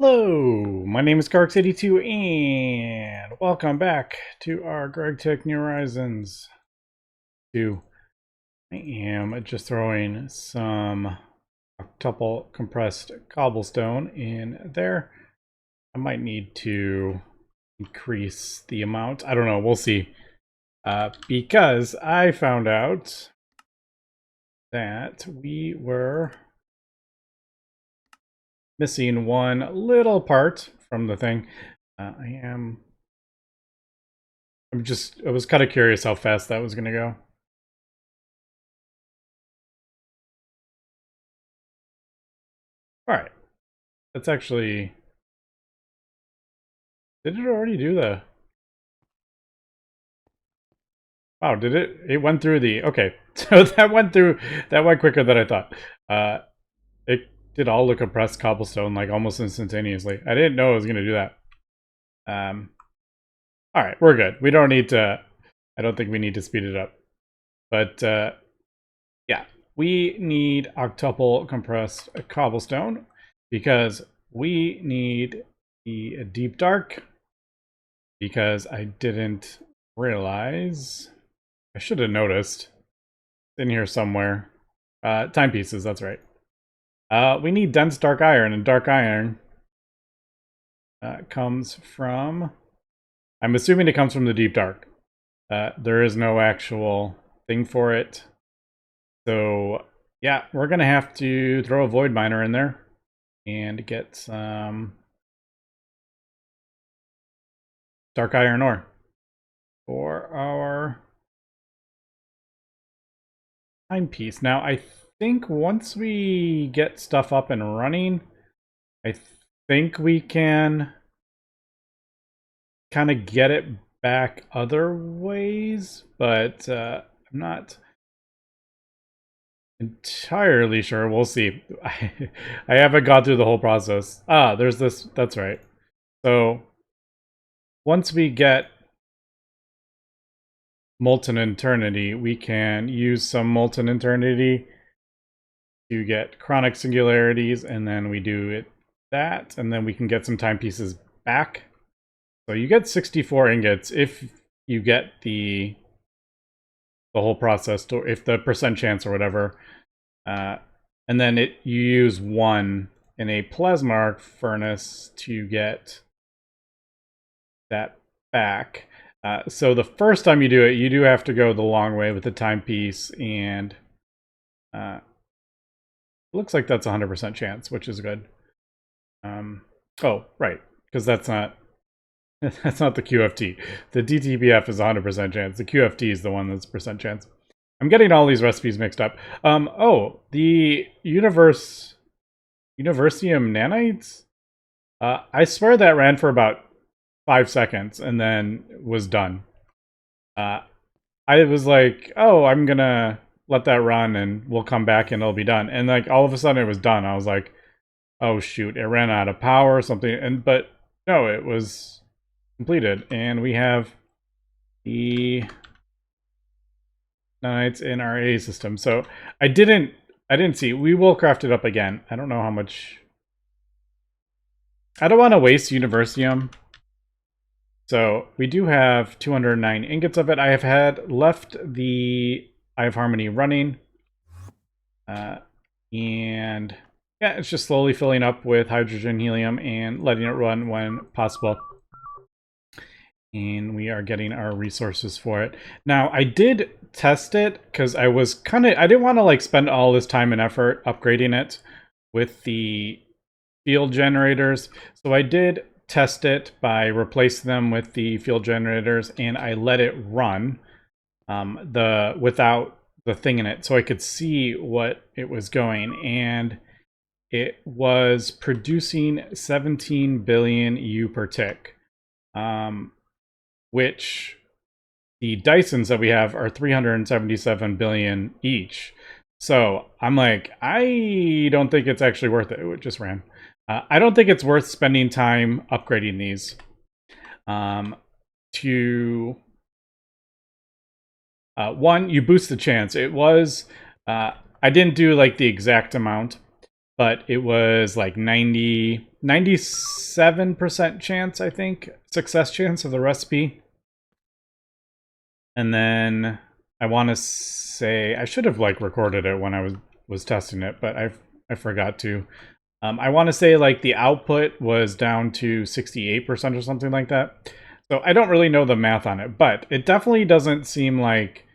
Hello, my name is Carx82 and welcome back to our GregTech New Horizons 2. I am just throwing some octuple compressed cobblestone in there. I might need to increase the amount. I don't know, we'll see. Because I found out that we were missing one little part from the thing. I was kind of curious how fast that was going to go. All right. That's actually... Did it already do the... Wow, did it? It went through the... Okay. So that went quicker than I thought. It did all the compressed cobblestone like almost instantaneously. I didn't know it was going to do that. All right, we're good. We don't need to... I don't think we need to speed it up. But, yeah. We need octuple compressed cobblestone because we need the deep dark, because I didn't realize. I should have noticed. It's in here somewhere. Timepieces, that's right. We need dense dark iron, and dark iron comes from... I'm assuming it comes from the deep dark. There is no actual thing for it. So, yeah, we're going to have to throw a void miner in there and get some dark iron ore for our timepiece. Now, I think once we get stuff up and running, I think we can kind of get it back other ways, but I'm not entirely sure. We'll see. I haven't gone through the whole process. There's this. That's right. So once we get molten eternity, we can use some molten eternity to get chronic singularities, and then we do it that, and then we can get some timepieces back. So you get 64 ingots if you get the whole process, to, if the percent chance or whatever, and then you use 1 in a plasma arc furnace to get that back. So the first time you do it, you do have to go the long way with the timepiece, and looks like that's 100% chance, which is good. Oh, right, because that's not the QFT. The DTBF is 100% chance. The QFT is the one that's percent chance. I'm getting all these recipes mixed up. Oh, the Universium nanites? I swear that ran for about 5 seconds and then was done. I was like, oh, I'm gonna let that run and we'll come back and it'll be done. And like all of a sudden it was done. I was like, oh shoot, it ran out of power or something. But no, it was completed, and we have the nanites in our A system. So I didn't see. We will craft it up again. I don't know how much. I don't want to waste Universium. So we do have 209 ingots of it. I have had left the Eye of Harmony running. And yeah, it's just slowly filling up with hydrogen, helium, and letting it run when possible. And we are getting our resources for it. Now, I did test it because I didn't want to like spend all this time and effort upgrading it with the field generators. So I did test it by replacing them with the field generators, and I let it run without the thing in it, so I could see what it was going, and it was producing 17 billion U per tick, which the Dysons that we have are 377 billion each. So I'm like, I don't think it's actually worth it. It just ran. I don't think it's worth spending time upgrading these to... one, you boost the chance. It was... I didn't do like the exact amount, but it was like 97% chance, I think, success chance of the recipe. And then I want to say, I should have like recorded it when I was testing it, but I forgot to. I want to say like the output was down to 68% or something like that. So I don't really know the math on it, but it definitely doesn't seem like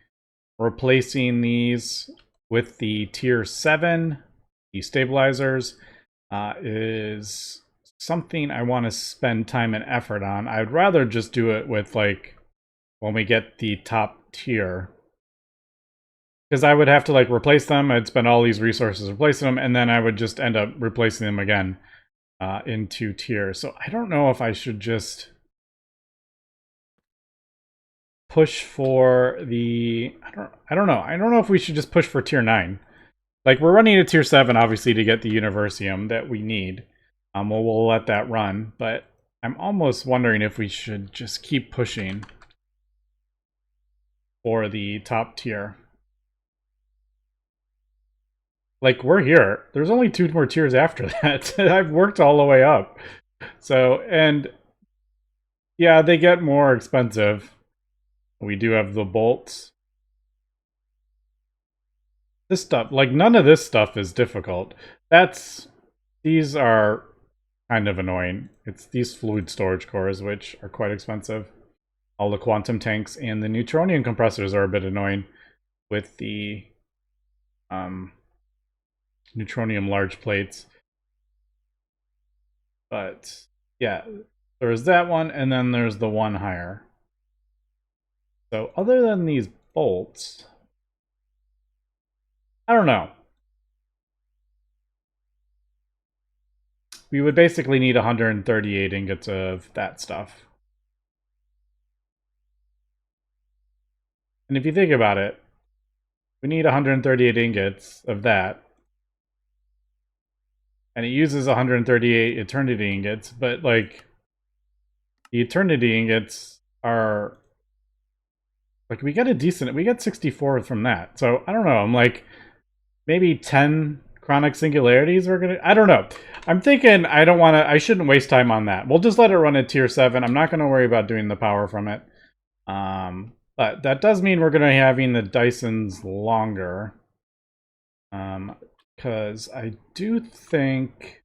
replacing these with the tier 7, the stabilizers, is something I want to spend time and effort on. I'd rather just do it with like when we get the top tier, because I would have to like replace them. I'd spend all these resources replacing them, and then I would just end up replacing them again in 2 tiers. So I don't know if I should just push for the I don't know. I don't know if we should just push for tier 9. Like we're running a tier 7 obviously to get the Universium that we need. We'll let that run, but I'm almost wondering if we should just keep pushing for the top tier. Like, we're here. There's only 2 more tiers after that. I've worked all the way up. So, and yeah, they get more expensive. We do have the bolts. This stuff, like, none of this stuff is difficult. These are kind of annoying. It's these fluid storage cores, which are quite expensive. All the quantum tanks and the neutronium compressors are a bit annoying with the neutronium large plates. But yeah, there's that one, and then there's the one higher. So other than these bolts, I don't know. We would basically need 138 ingots of that stuff. And if you think about it, we need 138 ingots of that. And it uses 138 eternity ingots, but like the eternity ingots are like we get 64 from that. So I don't know. I'm like maybe 10 chronic singularities are gonna. I don't know. I'm thinking I shouldn't waste time on that. We'll just let it run at tier 7. I'm not gonna worry about doing the power from it. But that does mean we're gonna be having the Dysons longer. Because I do think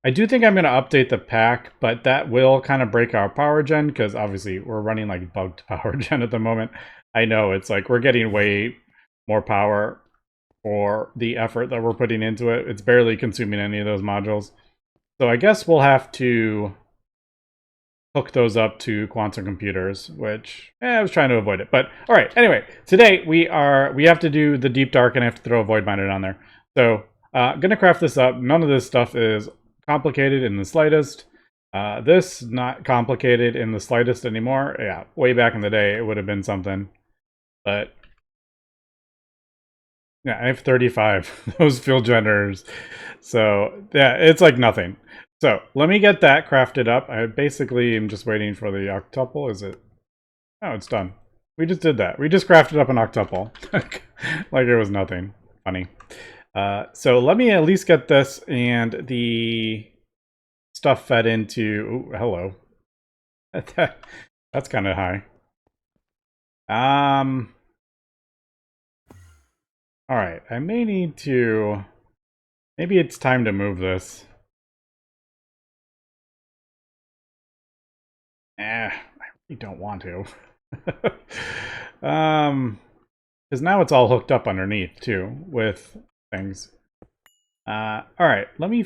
I'm going to update the pack, but that will kind of break our power gen, because obviously we're running like bugged power gen at the moment. I know it's like we're getting way more power for the effort that we're putting into it. It's barely consuming any of those modules. So I guess we'll have to hook those up to quantum computers, which I was trying to avoid it. But all right, anyway, today we have to do the deep dark, and I have to throw a void miner down there. So gonna craft this up. None of this stuff is complicated in the slightest. This not complicated in the slightest anymore. Yeah, way back in the day it would have been something, but yeah, I have 35 those fuel generators. So yeah, it's like nothing. So let me get that crafted up. I basically am just waiting for the octuple. Is it? Oh, it's done. We just did that. We just crafted up an octuple. Like it was nothing. Funny. So let me at least get this and the stuff fed into... Ooh, hello. That's kind of high. Alright, I may need to... Maybe it's time to move this. I really don't want to. Because now it's all hooked up underneath, too, with things. Alright, let me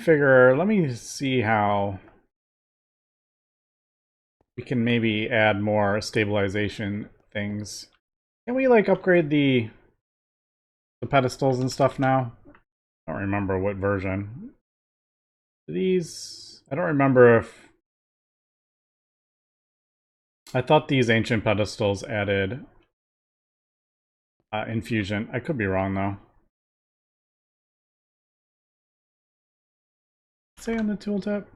see how we can maybe add more stabilization things. Can we, like, upgrade the pedestals and stuff now? I don't remember what version. These... I don't remember if... I thought these ancient pedestals added infusion. I could be wrong, though. Say on the tooltip?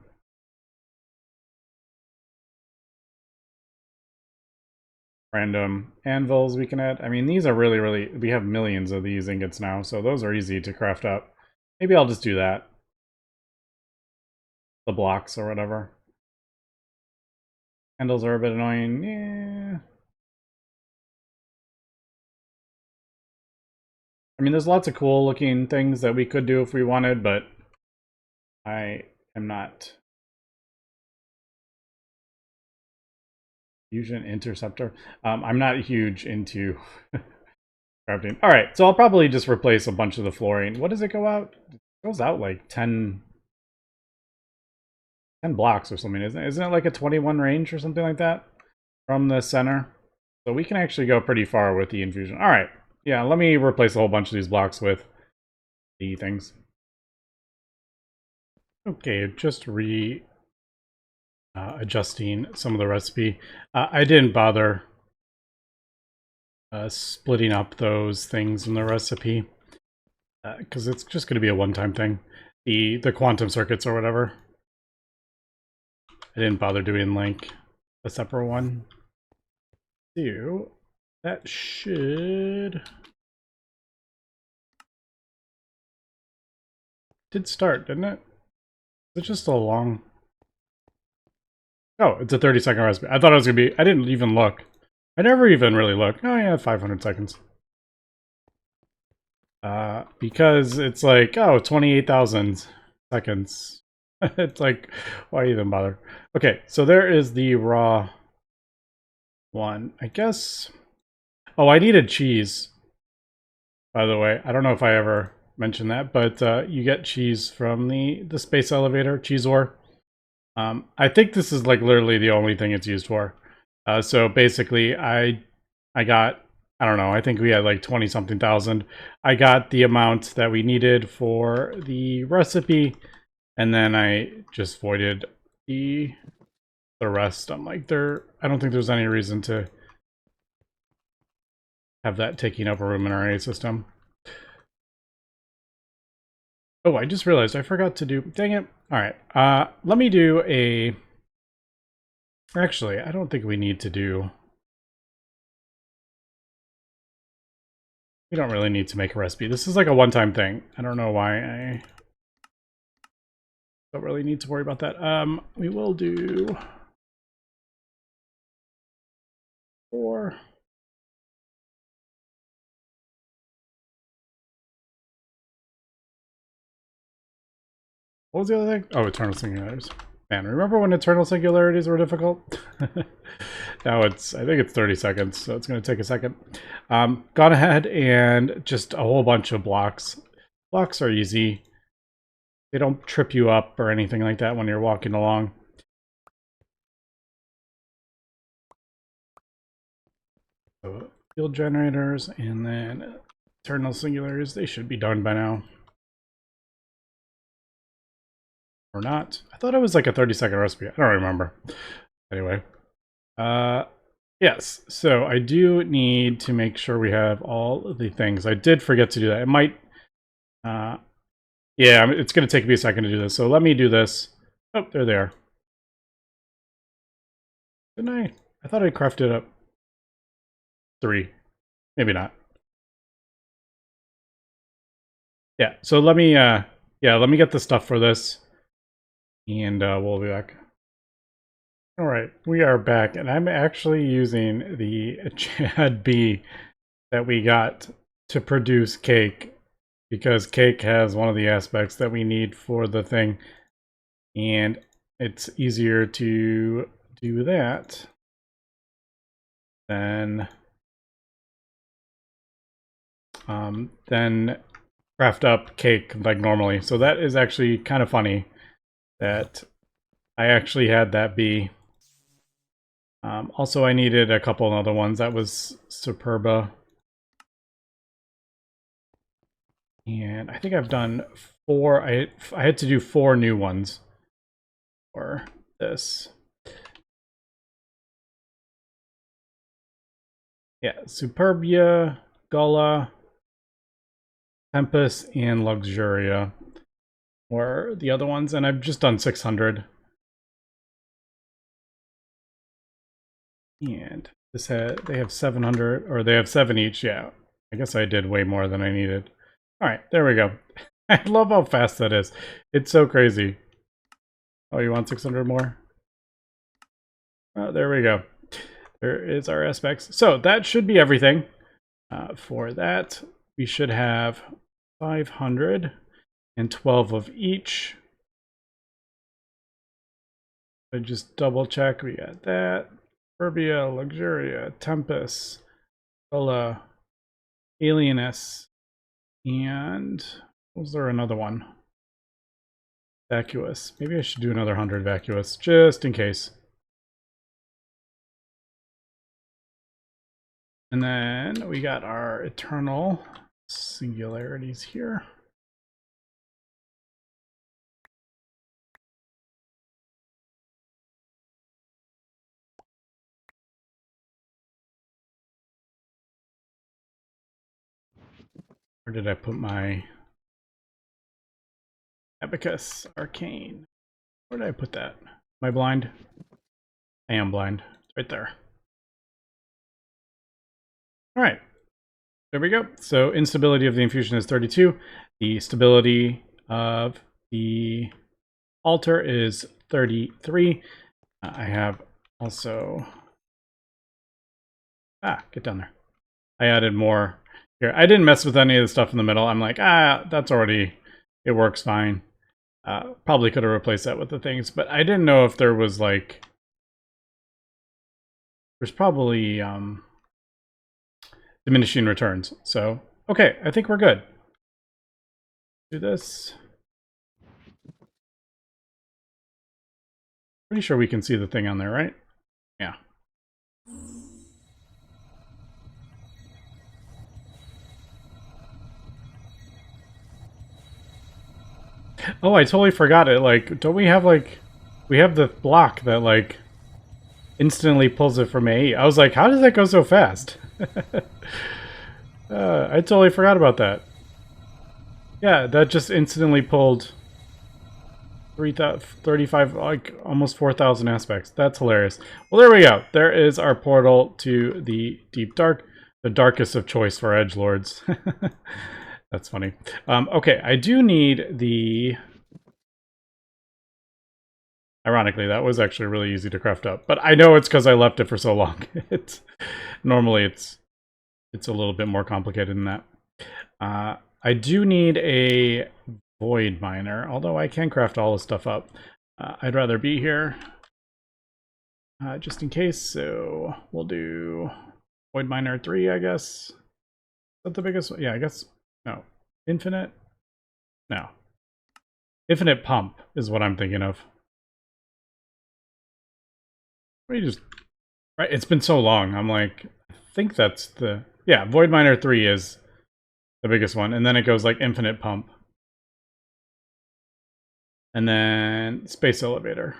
Random anvils we can add. I mean, these are really, we have millions of these ingots now, so those are easy to craft up. Maybe I'll just do that. The blocks or whatever. Handles are a bit annoying. Yeah. I mean, there's lots of cool looking things that we could do if we wanted, but I am not. Fusion interceptor. I'm not huge into crafting. All right, so I'll probably just replace a bunch of the fluorine. What does it go out? It goes out like 10 blocks or something, isn't it? Isn't it like a 21 range or something like that from the center? So we can actually go pretty far with the infusion. All right, yeah, let me replace a whole bunch of these blocks with the things. Okay, just adjusting some of the recipe. I didn't bother splitting up those things in the recipe because it's just going to be a one-time thing. The quantum circuits or whatever. I didn't bother doing like a separate one. So that should did start, didn't it? It's just a long. Oh, it's a 30-second recipe. I thought it was gonna be. I didn't even look. I never even really look. Oh yeah, 500 seconds. Because it's like, oh, 28,000 seconds. It's like, why even bother? Okay, so there is the raw one. I guess. Oh, I needed cheese. By the way, I don't know if I ever mentioned that, but you get cheese from the space elevator, cheese ore. I think this is like literally the only thing it's used for. So basically, I got, I don't know, I think we had like 20 something thousand. I got the amount that we needed for the recipe, and then I just voided the rest. I'm like, I don't think there's any reason to have that taking up a room in our A system. Oh, I just realized I forgot to do, dang it. All right, let me do a, actually, I don't think we need to do, we don't really need to make a recipe. This is like a one-time thing. I don't know why I don't really need to worry about that. We will do 4. What was the other thing? Oh, eternal singularities. Man, remember when eternal singularities were difficult? Now it's, I think it's 30 seconds, so it's going to take a second. Gone ahead and just a whole bunch of blocks. Blocks are easy. They don't trip you up or anything like that when you're walking along. So, field generators and then eternal singularities, they should be done by now. Or not. I thought it was like a 30-second recipe. I don't remember. Anyway. Yes, so I do need to make sure we have all of the things. I did forget to do that. It might, yeah, it's going to take me a second to do this. So let me do this. Oh, there they are. Didn't I? I thought I crafted up 3. Maybe not. Yeah, so let me, let me get the stuff for this. And we'll be back. All right, we are back, and I'm actually using the Chad B that we got to produce cake, because cake has one of the aspects that we need for the thing, and it's easier to do that than craft up cake like normally. So that is actually kind of funny that I actually had that be. Also, I needed a couple other ones. That was Superba. And I think I've done 4. I had to do 4 new ones for this. Yeah, Superbia, Gala, Tempest, and Luxuria were the other ones, and I've just done 600. And this they have 700, or they have 7 each. Yeah, I guess I did way more than I needed. All right, there we go. I love how fast that is. It's so crazy. Oh, you want 600 more? Oh, there we go. There is our aspects. So that should be everything. For that, we should have 512 of each. I just double check. We got that. Furbia, Luxuria, Tempest, Ola, Alienus, and was there another one? Vacuous. Maybe I should do another 100 Vacuous, just in case. And then we got our Eternal Singularities here. Where did I put my Abacus Arcane? Where did I put that? Am I blind? I am blind. It's right there. All right. There we go. So instability of the infusion is 32. The stability of the altar is 33. I have also... get down there. I added more here. I didn't mess with any of the stuff in the middle. I'm like, that's already... It works fine. Probably could have replaced that with the things, but I didn't know if there was like... There's probably diminishing returns. So, okay, I think we're good. Do this. Pretty sure we can see the thing on there, right? Yeah. Oh, I totally forgot it. Like, don't we have like... We have the block that like instantly pulls it from AE. I was like, how does that go so fast? I totally forgot about that. Yeah, that just instantly pulled 35, like almost 4,000 aspects. That's hilarious. Well, there we go. There is our portal to the Deep Dark, the darkest of choice for edgelords. That's funny. Okay, I do need the... Ironically, that was actually really easy to craft up, but I know it's because I left it for so long. Normally it's a little bit more complicated than that. I do need a void miner, although I can craft all this stuff up. I'd rather be here just in case, so we'll do void miner 3, I guess. Is that the biggest one? Yeah, I guess. No. Infinite? No. Infinite pump is what I'm thinking of. We just... Right, it's been so long. I'm like, I think that's the... Yeah, void miner 3 is the biggest one, and then it goes like infinite pump. And then space elevator.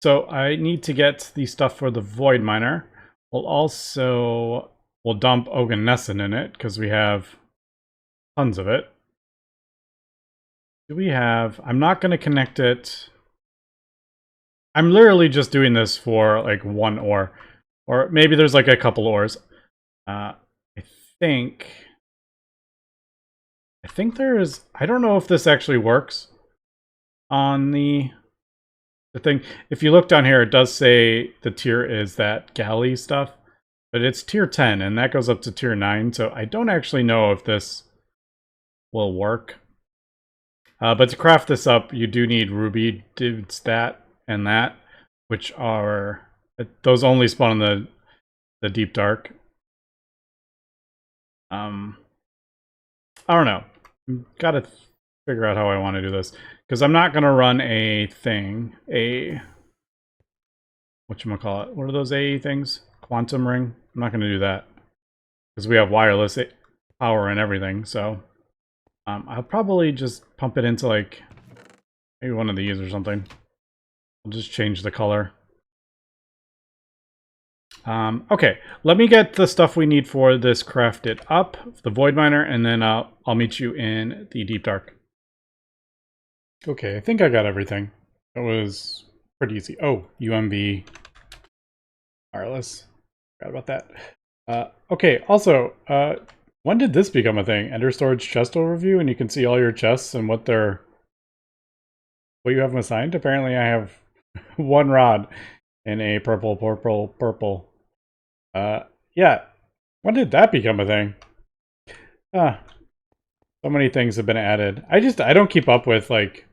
So I need to get the stuff for the void miner. We'll dump Oganesson in it because we have tons of it. Do we have... I'm not going to connect it... I'm literally just doing this for like one ore. Or maybe there's like a couple ores. I think there is... I don't know if this actually works on the thing. If you look down here, it does say the tier is that galley stuff. But it's tier 10, and that goes up to tier 9. So I don't actually know if this will work. But to craft this up, you do need ruby, dudes, that, and that, which are... Those only spawn in the deep dark. I don't know. Gotta figure out how I want to do this. Because I'm not going to run a thing. Whatchamacallit? What are those AE things? Quantum ring? I'm not going to do that. Because we have wireless power and everything, so... I'll probably just pump it into, like, maybe one of these or something. I'll just change the color. Okay, let me get the stuff we need for this crafted up, the void miner, and then I'll meet you in the deep dark. Okay, I think I got everything. It was pretty easy. Oh, UMB wireless. Forgot about that. Okay, also, When did this become a thing? Enter storage chest overview, and you can see all your chests and what you have them assigned. Apparently I have one rod and a purple. Yeah. When did that become a thing? Ah, so many things have been added. I don't keep up with, like,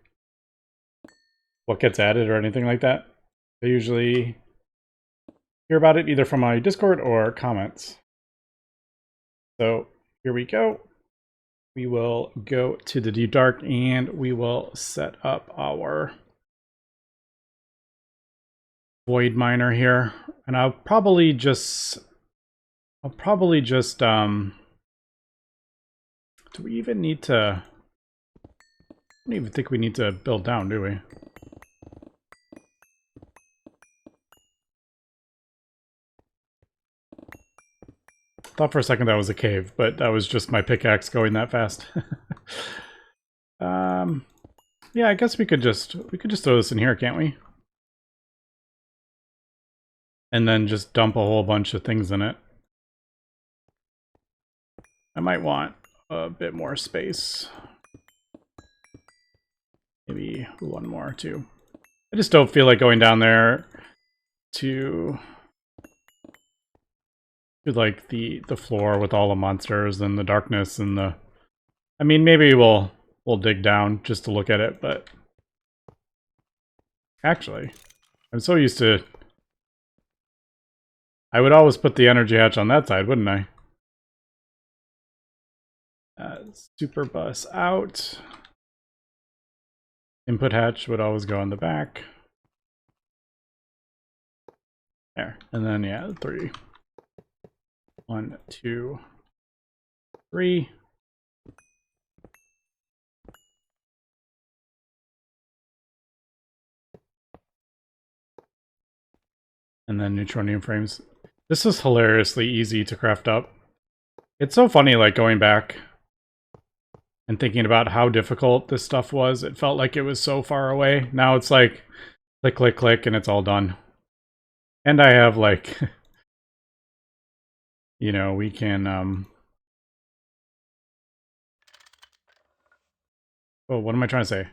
what gets added or anything like that. I usually hear about it either from my Discord or comments. So here we go. We will go to the deep dark and we will set up our void miner here. And I'll probably just do we even need to, I don't even think we need to build down, do we? Thought for a second that was a cave, but that was just my pickaxe going that fast. Yeah, I guess we could just throw this in here, can't we? And then just dump a whole bunch of things in it. I might want a bit more space. Maybe one more too. I just don't feel like going down there to like the floor with all the monsters and the darkness and the, I mean, maybe we'll dig down just to look at it, but actually I'm so used to, I would always put the energy hatch on that side, wouldn't I? Super bus out. Input hatch would always go on the back. There. And then, yeah, 3. 1, 2, 3. And then neutronium frames. This is hilariously easy to craft up. It's so funny, like, going back and thinking about how difficult this stuff was. It felt like it was so far away. Now it's like, click, click, click, and it's all done. And I have, like, you know, we can, oh, what am I trying to say?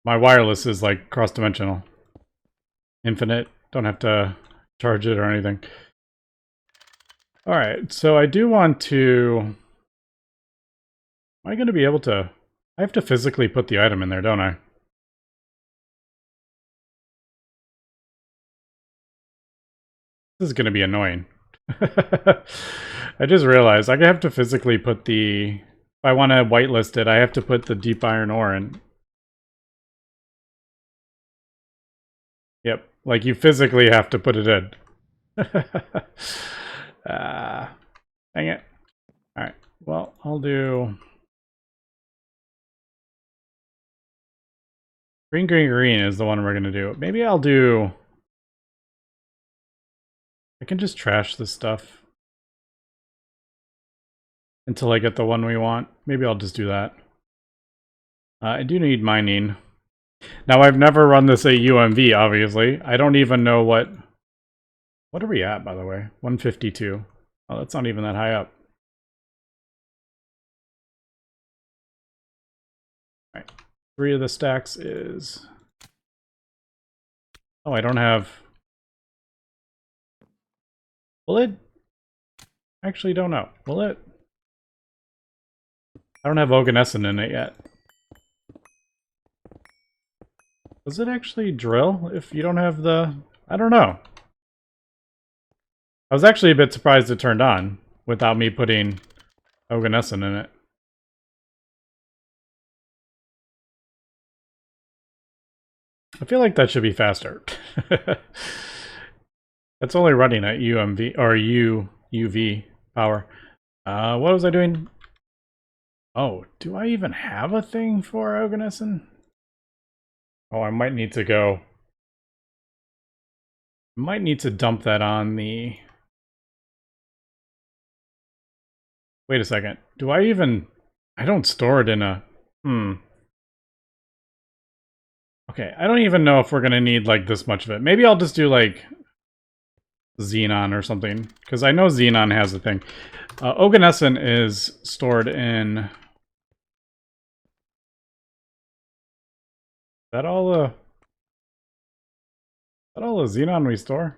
My wireless is, like, cross-dimensional. Infinite. Don't have to charge it or anything. Alright, so I do want to... Am I going to be able to... I have to physically put the item in there, don't I? This is going to be annoying. I just realized I have to physically put the... If I want to whitelist it, I have to put the deep iron ore in. Yep, like you physically have to put it in. Dang it. Alright, well, I'll do... Green is the one we're going to do. Maybe I'll do... I can just trash this stuff until I get the one we want. Maybe I'll just do that. I do need mining. Now, I've never run this at UMV, obviously. I don't even know what... What are we at, by the way? 152. Oh, that's not even that high up. Alright. 3 of the stacks is... Oh, I don't have... Will it? Actually, don't know. Will it? I don't have Oganescent in it yet. Does it actually drill if you don't have the... I don't know. I was actually a bit surprised it turned on without me putting Oganescent in it. I feel like that should be faster. It's only running at UMV or UV power. What was I doing? Oh, do I even have a thing for Oganescent? Oh, I might need to go. Might need to dump that on the... Wait a second. Do I even... I don't store it in a... Okay, I don't even know if we're gonna need, like, this much of it. Maybe I'll just do, like... xenon or something, because I know xenon has a thing. Oganescent is stored in... Is that all the xenon we store?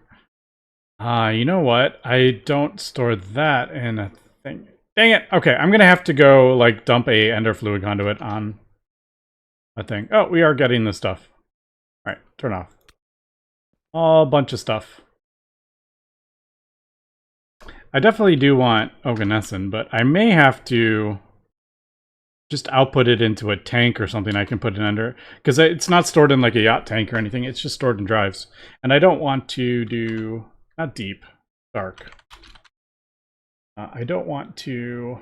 You know what? I don't store that in a thing. Dang it! Okay, I'm gonna have to go, like, dump a ender fluid conduit on a thing. Oh, we are getting this stuff. Alright, turn off. A bunch of stuff. I definitely do want Oganescent, but I may have to just output it into a tank or something I can put it under. Because it's not stored in like a yacht tank or anything. It's just stored in drives. And I don't want to do... Not deep. Dark. I don't want to...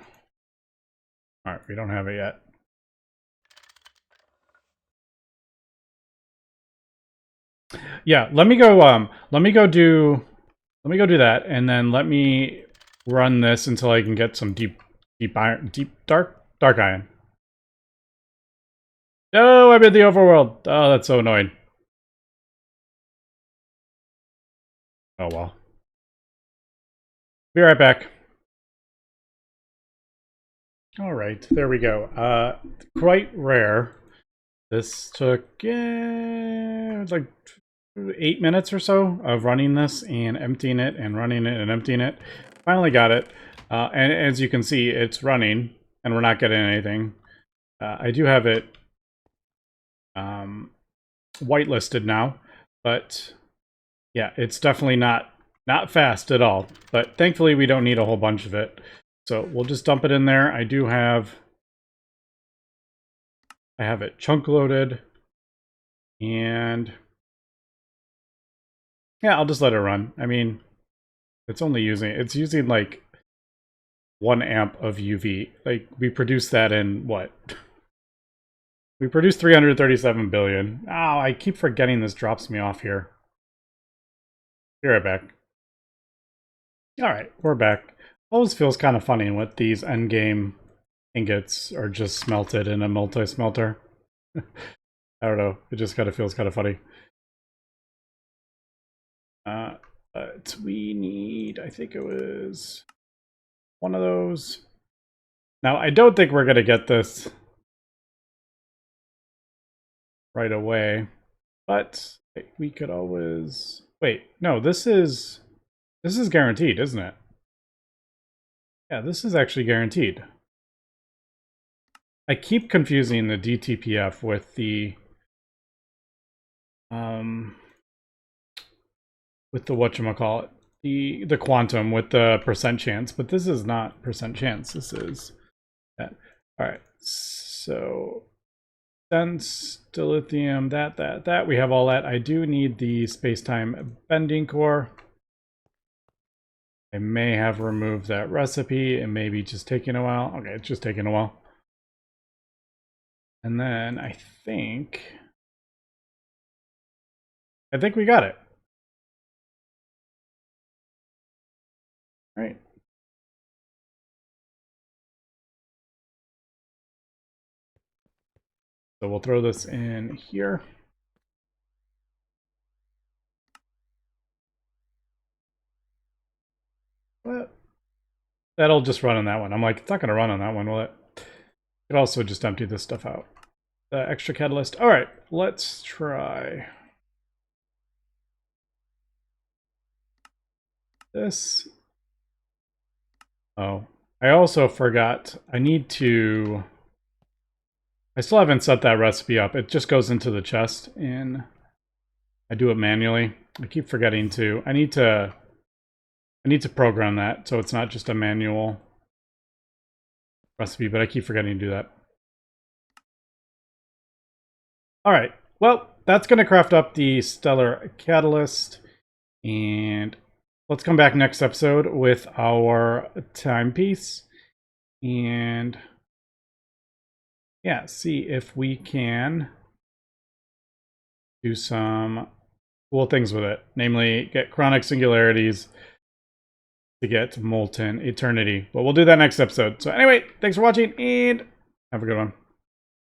Alright, we don't have it yet. Yeah, let me go do that, and then let me run this until I can get some dark iron. No, I'm in the overworld. Oh, that's so annoying. Oh well. Be right back. All right, there we go. Quite rare. This took like 8 minutes or so of running this and emptying it and running it and emptying it. Finally got it. And as you can see, it's running and we're not getting anything. I do have it whitelisted now, but yeah, it's definitely not fast at all. But thankfully, we don't need a whole bunch of it. So we'll just dump it in there. I have it chunk loaded, and yeah, I'll just let it run. I mean, it's using like 1 amp of UV. Like, we produce that in what? We produce 337 billion. Oh, I keep forgetting this drops me off here. Be right back. Alright, we're back. Always feels kind of funny what these endgame ingots are just smelted in a multi-smelter. I don't know, it just kind of feels kind of funny. But we need, I think it was one of those. Now, I don't think we're going to get this right away, but we could always... Wait, no, this is guaranteed, isn't it? Yeah, this is actually guaranteed. I keep confusing the DTPF with the whatchamacallit, the quantum with the percent chance, but this is not percent chance, this is that. Alright, so sense, dilithium, that, we have all that. I do need the space-time bending core. I may have removed that recipe. It may be just taking a while. Okay, it's just taking a while. And then I think we got it. All right. So we'll throw this in here. But that'll just run on that one. I'm like, it's not going to run on that one, will it? It also just empty this stuff out. The extra catalyst. All right, let's try this. Oh, I also forgot. I still haven't set that recipe up. It just goes into the chest, and I do it manually. I keep forgetting to. I need to program that so it's not just a manual recipe, but I keep forgetting to do that. All right, well, that's going to craft up the stellar catalyst, and let's come back next episode with our timepiece, and yeah, see if we can do some cool things with it, namely get chronic singularities to get molten eternity. But we'll do that next episode. So anyway, thanks for watching, and have a good one.